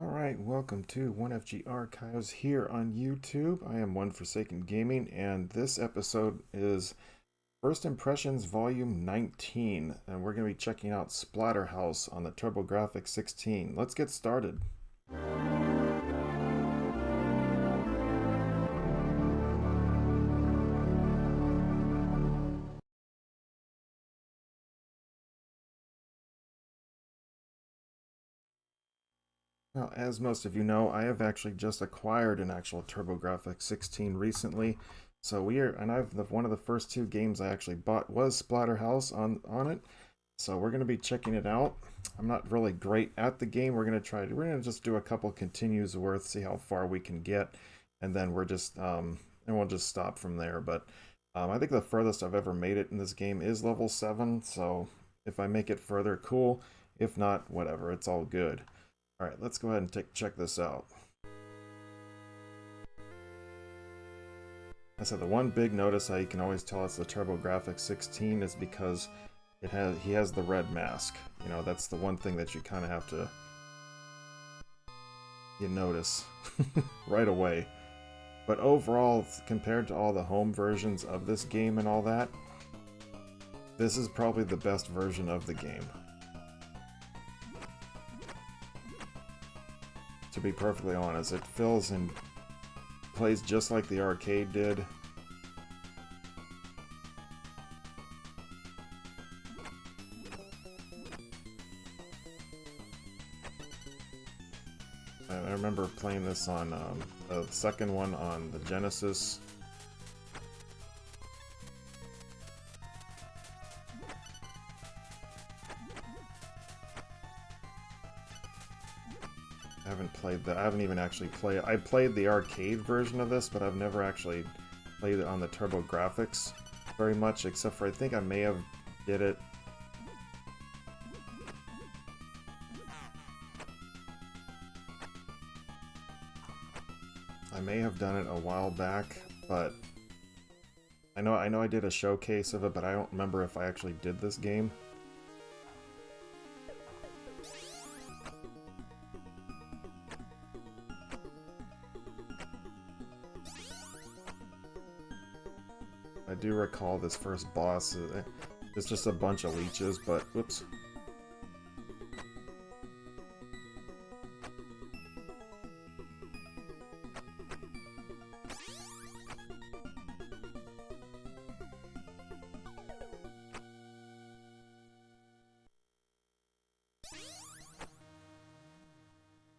Alright, welcome to 1FG Archives here on YouTube. I am One Forsaken Gaming, and this episode is First Impressions Volume 19, and we're going to be checking out Splatterhouse on the TurboGrafx 16. Let's get started. Now, as most of you know, I have actually just acquired an actual TurboGrafx 16 recently. So one of the first two games I actually bought was Splatterhouse on it. So we're going to be checking it out. I'm not really great at the game. We're going to just do a couple continues worth, see how far we can get, and then we'll just stop from there. But I think the furthest I've ever made it in this game is level 7. So if I make it further, cool. If not, whatever. It's all good. Alright, let's go ahead and check this out. I said the one big notice how you can always tell it's the TurboGrafx 16 is because he has the red mask. You know, that's the one thing that you kind of have to notice right away. But overall, compared to all the home versions of this game and all that, this is probably the best version of the game. To be perfectly honest, it feels and plays just like the arcade did. I remember playing this on the second one on the Genesis. I haven't played that. I haven't even actually played. I played the arcade version of this, but I've never actually played it on the TurboGrafx very much, except for I think I may have did it. I may have done it a while back, but I know I did a showcase of it, but I don't remember if I actually did this game. I do recall this first boss. It's just a bunch of leeches, but whoops.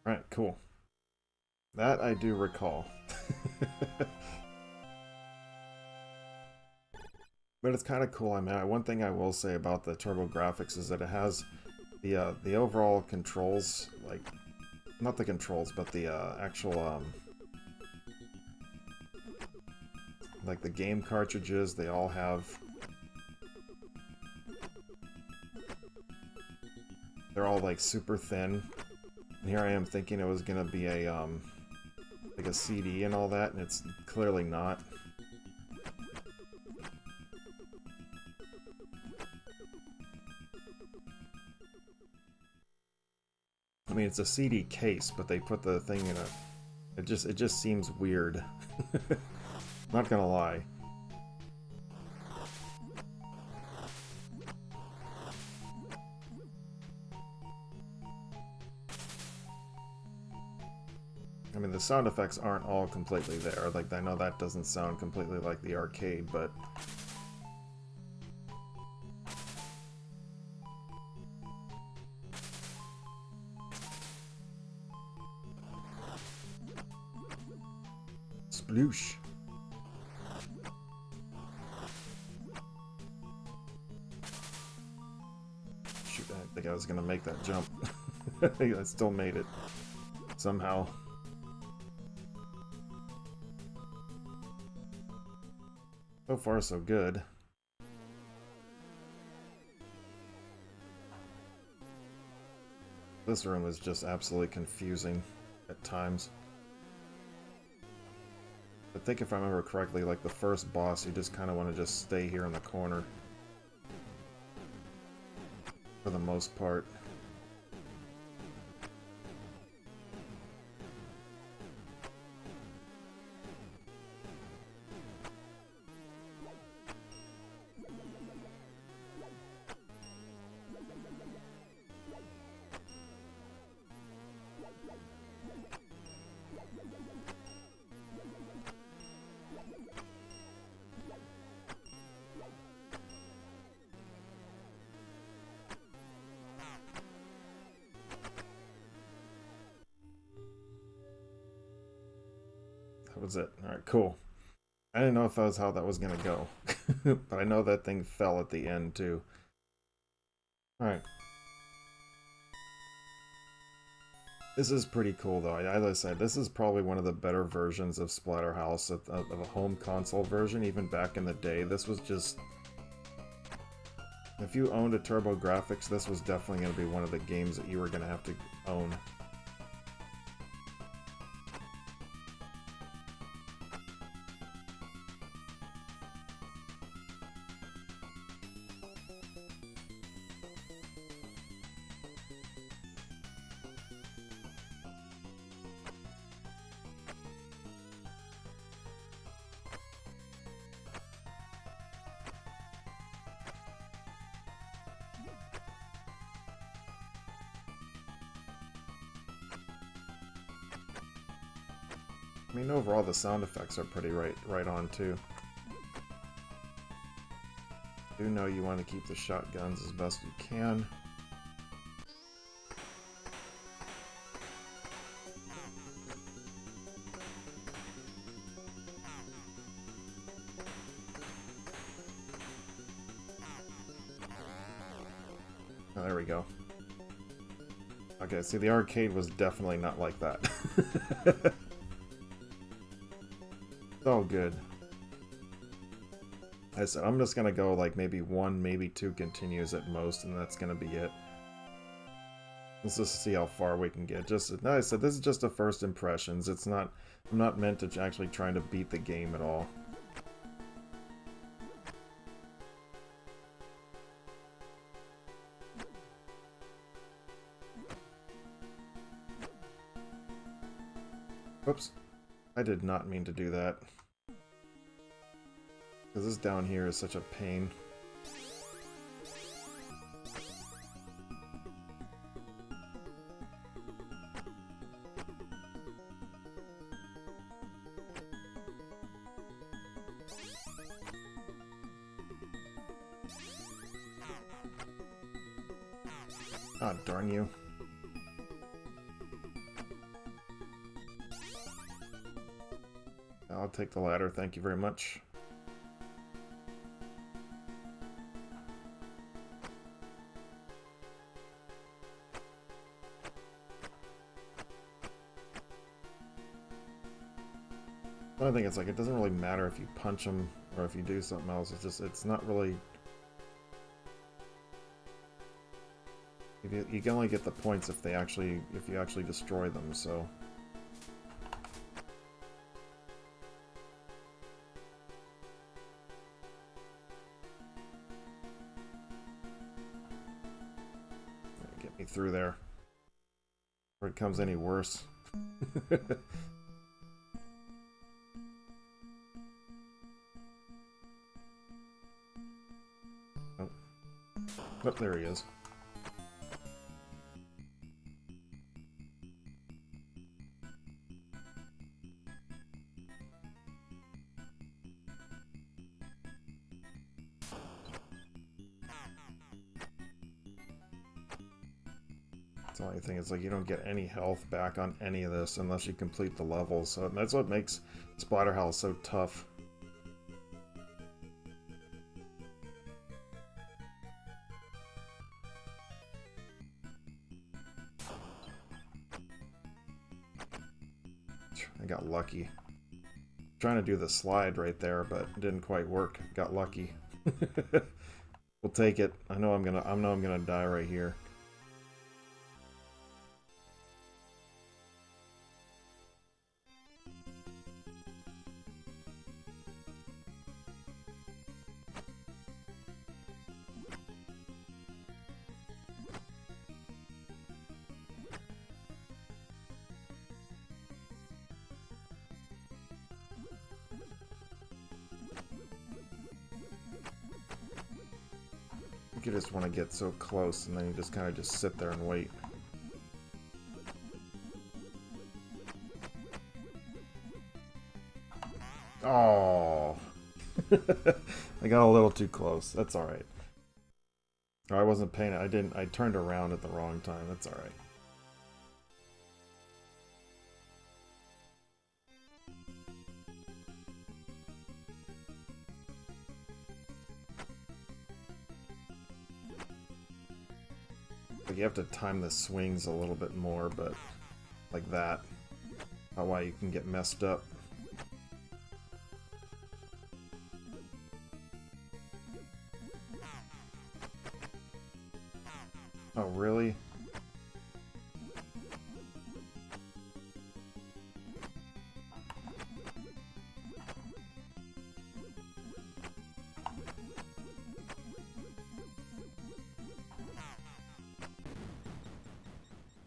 Alright, cool. That I do recall. But it's kind of cool. I mean, one thing I will say about the TurboGrafx is that it has the overall controls, like, not the controls, but the actual like the game cartridges. They all have, they're all like super thin. And here I am thinking it was gonna be a like a CD and all that, and it's clearly not. I mean, it's a CD case, but they put the thing in a... It just seems weird. Not gonna lie. I mean, the sound effects aren't all completely there. Like, I know that doesn't sound completely like the arcade, but... Sploosh. Shoot, I think I was gonna make that jump. I still made it. Somehow. So far, so good. This room is just absolutely confusing at times. I think if I remember correctly, like the first boss, you just kind of want to just stay here in the corner. For the most part. That was it. Alright, cool. I didn't know if that was how that was gonna go. But I know that thing fell at the end too. Alright. This is pretty cool though. As I said, this is probably one of the better versions of Splatterhouse, of a home console version. Even back in the day, this was just... If you owned a TurboGrafx, this was definitely going to be one of the games that you were going to have to own. I mean, overall, the sound effects are pretty right on, too. Do know you want to keep the shotguns as best you can. Oh, there we go. Okay, see, the arcade was definitely not like that. It's all good. I said, I'm just gonna go like maybe 1, maybe 2 continues at most, and that's gonna be it. Let's just see how far we can get. Just, no, I said, this is just a first impressions. It's not, I'm not meant to actually trying to beat the game at all. Whoops. I did not mean to do that. Because this down here is such a pain. Ah, darn you. I'll take the ladder, thank you very much. I think it's like, it doesn't really matter if you punch them or if you do something else. It's just, it's not really... You can only get the points if you actually destroy them, so... Get me through there. Before it comes any worse. Oh, there he is. The only thing is, like, you don't get any health back on any of this unless you complete the levels, so that's what makes Splatterhouse so tough. I got lucky. Trying to do the slide right there, but it didn't quite work. Got lucky. We'll take it. I know I'm gonna die right here. You just want to get so close, and then you just kind of just sit there and wait. Oh. I got a little too close. That's alright. Or I wasn't paying it. I turned around at the wrong time. That's alright. Like you have to time the swings a little bit more, but like that. Not why you can get messed up. Oh, really?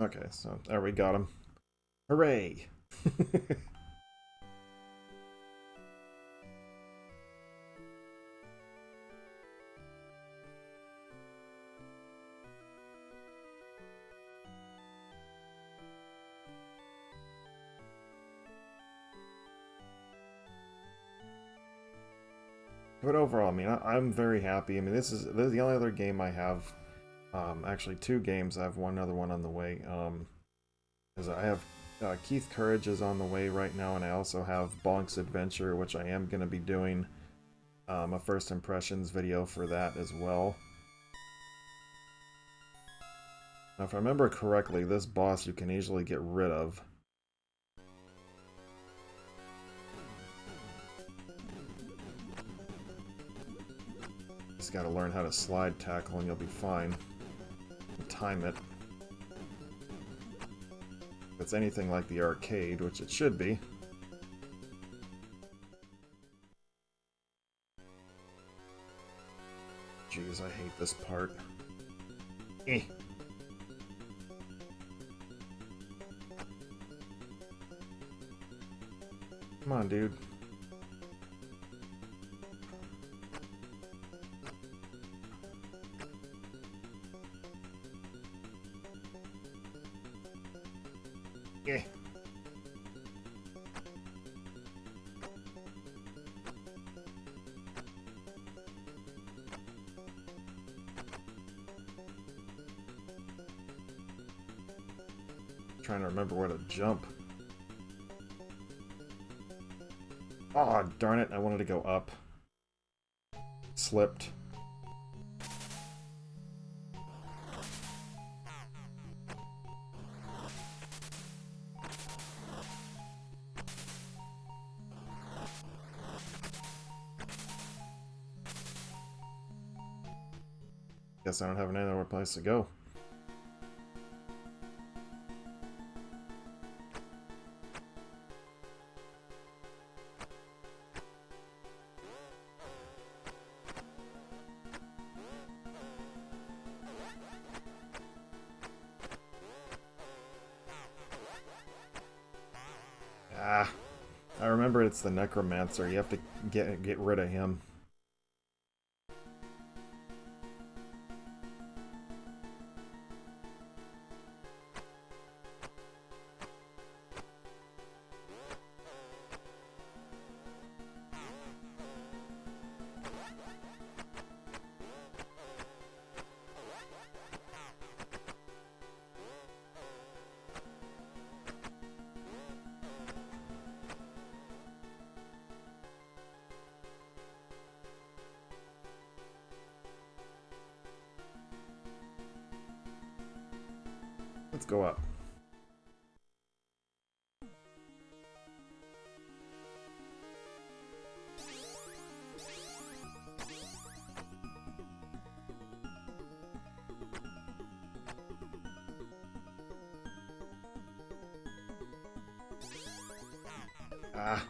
Okay, so there we got him. Hooray! But overall, I mean, I'm very happy. I mean, this is the only other game I have. Actually, two games. I have one other one on the way. Because I have Keith Courage is on the way right now, and I also have Bonk's Adventure, which I am going to be doing a first impressions video for that as well. Now, if I remember correctly, this boss you can easily get rid of. Just gotta learn how to slide tackle and you'll be fine. Time it. If it's anything like the arcade, which it should be. Jeez, I hate this part. Eh. Come on, dude. Eh. Trying to remember where to jump. Oh, darn it, I wanted to go up. Slipped. Guess I don't have another place to go. Ah, I remember it's the Necromancer. You have to get rid of him. Let's go up. Ah.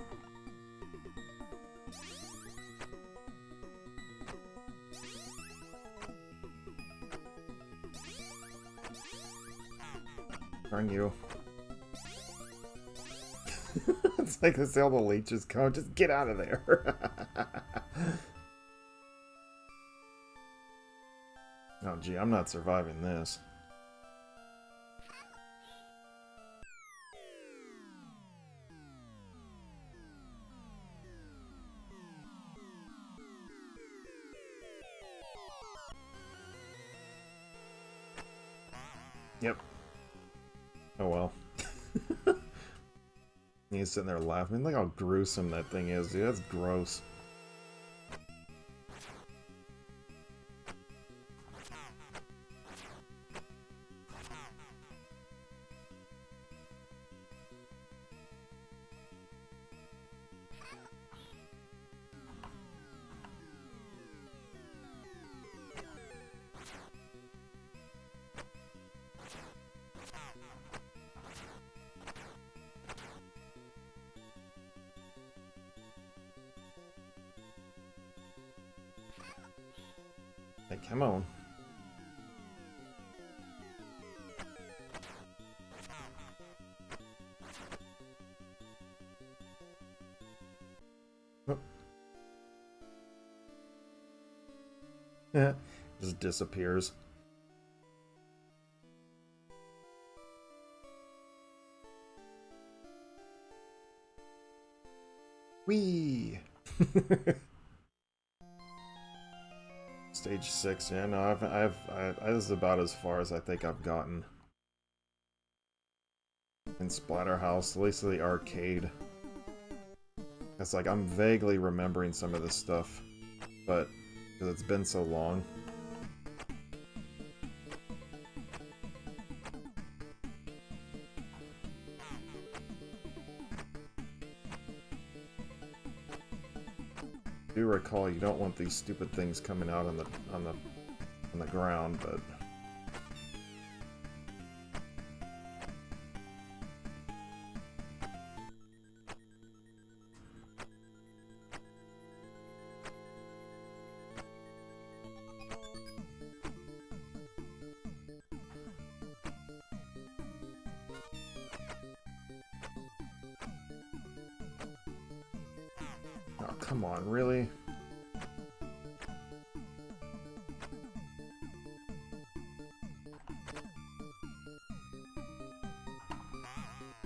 Darn you. It's like this, all the leeches come. Just get out of there. Oh, gee, I'm not surviving this. Yep. Oh well. He's sitting there laughing. Look how gruesome that thing is, dude. That's gross. Hey, come on. Oh. Just disappears. Whee! Stage 6, yeah, no, this is about as far as I think I've gotten in Splatterhouse, at least the arcade. It's like, I'm vaguely remembering some of this stuff, but, because it's been so long. I do recall you don't want these stupid things coming out on the ground, but oh, come on, really?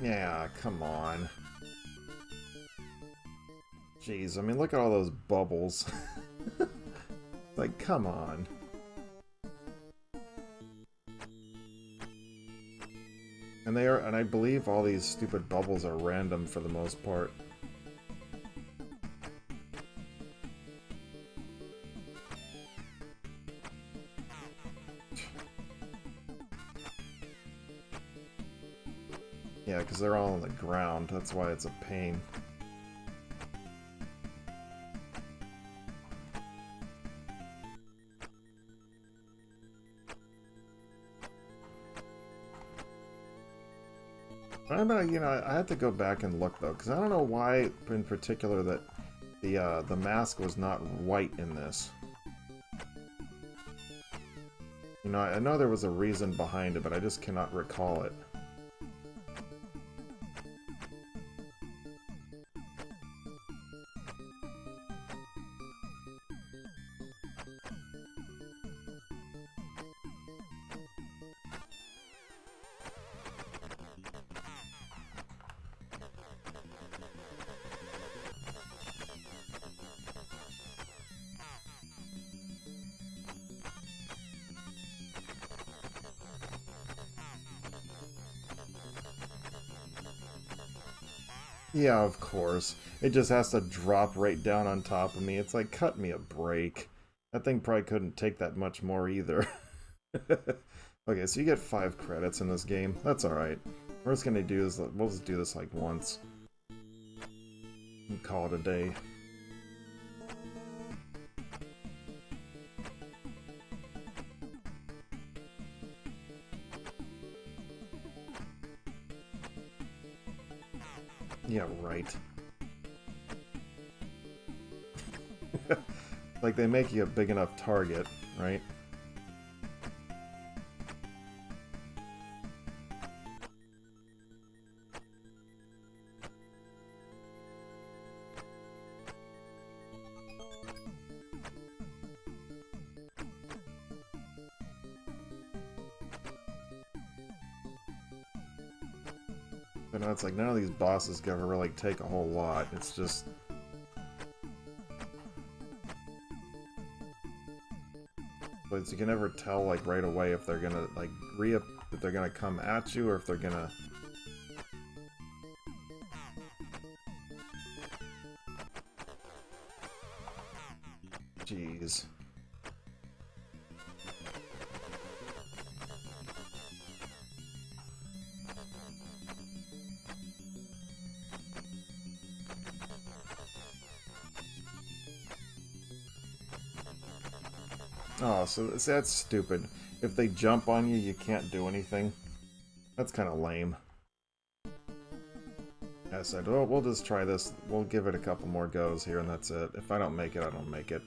Yeah, come on. Jeez, I mean, look at all those bubbles. Like, come on. And I believe all these stupid bubbles are random for the most part. Yeah, because they're all on the ground. That's why it's a pain. I don't know, you know, I had to go back and look though, because I don't know why in particular that the mask was not white in this. You know, I know there was a reason behind it, but I just cannot recall it. Yeah, of course. It just has to drop right down on top of me. It's like, cut me a break. That thing probably couldn't take that much more either. Okay, so you get 5 credits in this game. That's alright. We're just gonna do this, we'll just do this like once. And call it a day. Yeah, right. Like, they make you a big enough target, right? But no, it's like none of these bosses ever really take a whole lot. It's just... But you can never tell, like, right away if they're gonna, like, reappear if they're gonna come at you or if they're gonna... Jeez. Oh, so that's stupid. If they jump on you, you can't do anything. That's kind of lame. I said, well, we'll just try this. We'll give it a couple more goes here, and that's it. If I don't make it, I don't make it.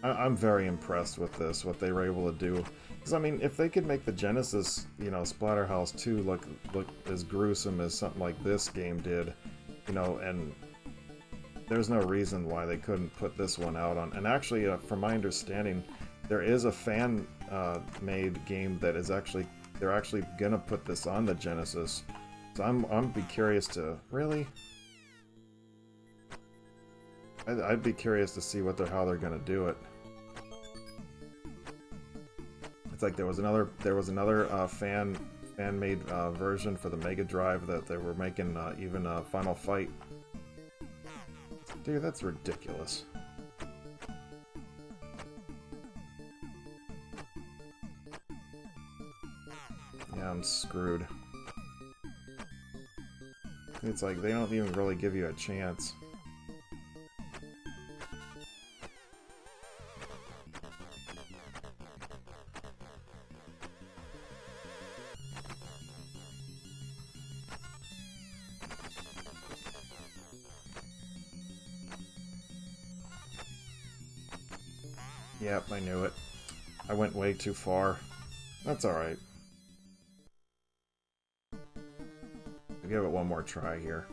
I'm very impressed with this, what they were able to do. Because, I mean, if they could make the Genesis, you know, Splatterhouse 2 look as gruesome as something like this game did, you know, and there's no reason why they couldn't put this one out on. And actually, from my understanding, there is a fan-made game that is actually, they're actually gonna put this on the Genesis. So I'm be curious to, really? I'd be curious to see how they're gonna do it. It's like there was another fan-made version for the Mega Drive that they were making even Final Fight. Dude, that's ridiculous. Yeah, I'm screwed. It's like they don't even really give you a chance. Yep, I knew it. I went way too far. That's alright. I'll give it one more try here.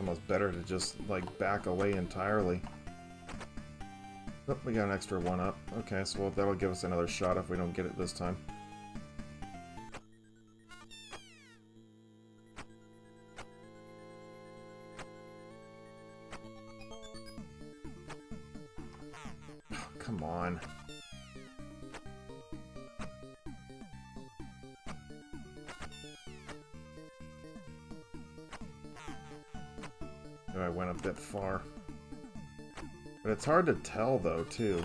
Almost better to just, like, back away entirely. Oh, we got an extra one up. Okay, so that'll give us another shot if we don't get it this time. Oh, come on. I went a bit far. But it's hard to tell, though, too.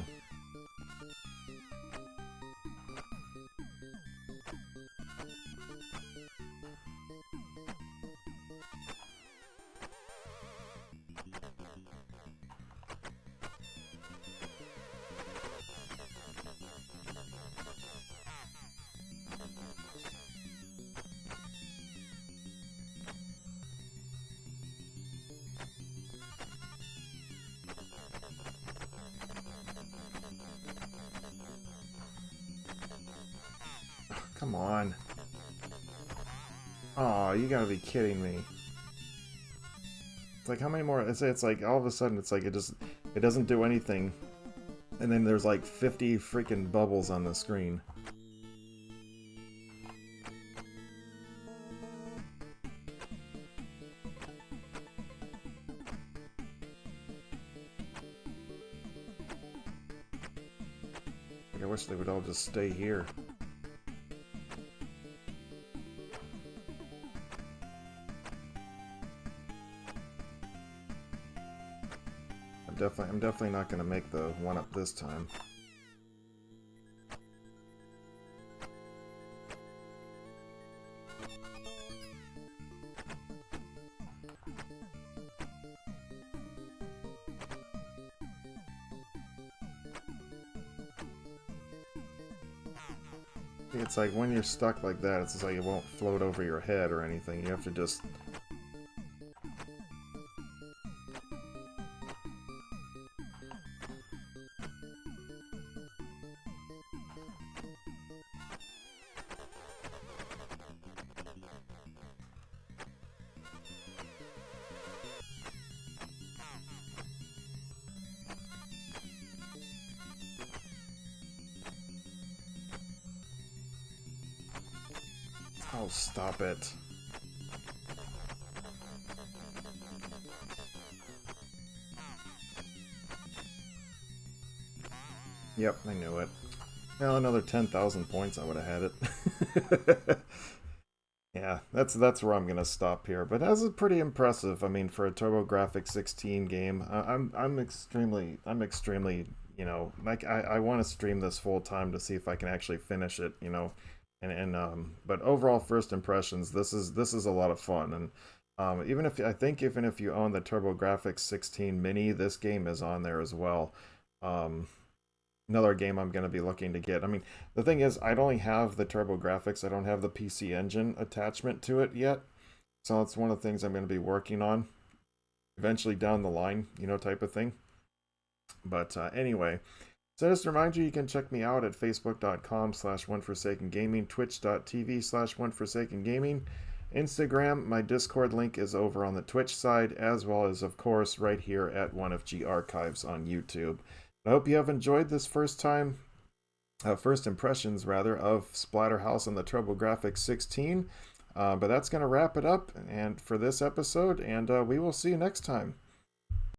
Come on. Aw, you gotta be kidding me. It's like, how many more? It's like, all of a sudden, it's like, it doesn't do anything. And then there's like 50 freaking bubbles on the screen. Like, I wish they would all just stay here. I'm definitely not going to make the one up this time. It's like when you're stuck like that, it's just like it won't float over your head or anything. You have to just... Oh, stop it. Yep, I knew it. Well, another 10,000 points, I would have had it. Yeah, that's where I'm gonna stop here. But that's pretty impressive. I mean, for a TurboGrafx 16 game, I'm extremely, like I want to stream this full time to see if I can actually finish it, and but overall first impressions, this is a lot of fun, and even if you own the TurboGrafx 16 Mini, this game is on there as well. Um, Another game I'm going to be looking to get. I mean, the thing is, I only have the TurboGrafx. I don't have the PC Engine attachment to it yet. So it's one of the things I'm going to be working on eventually down the line, type of thing. But anyway, so just to remind you, you can check me out at facebook.com/oneforsakengaming, twitch.tv/oneforsakengaming, Instagram. My Discord link is over on the Twitch side, as well as, of course, right here at OneFG Archives on YouTube. I hope you have enjoyed this first impressions rather of Splatterhouse on the TurboGrafx 16. But that's going to wrap it up and for this episode, and we will see you next time.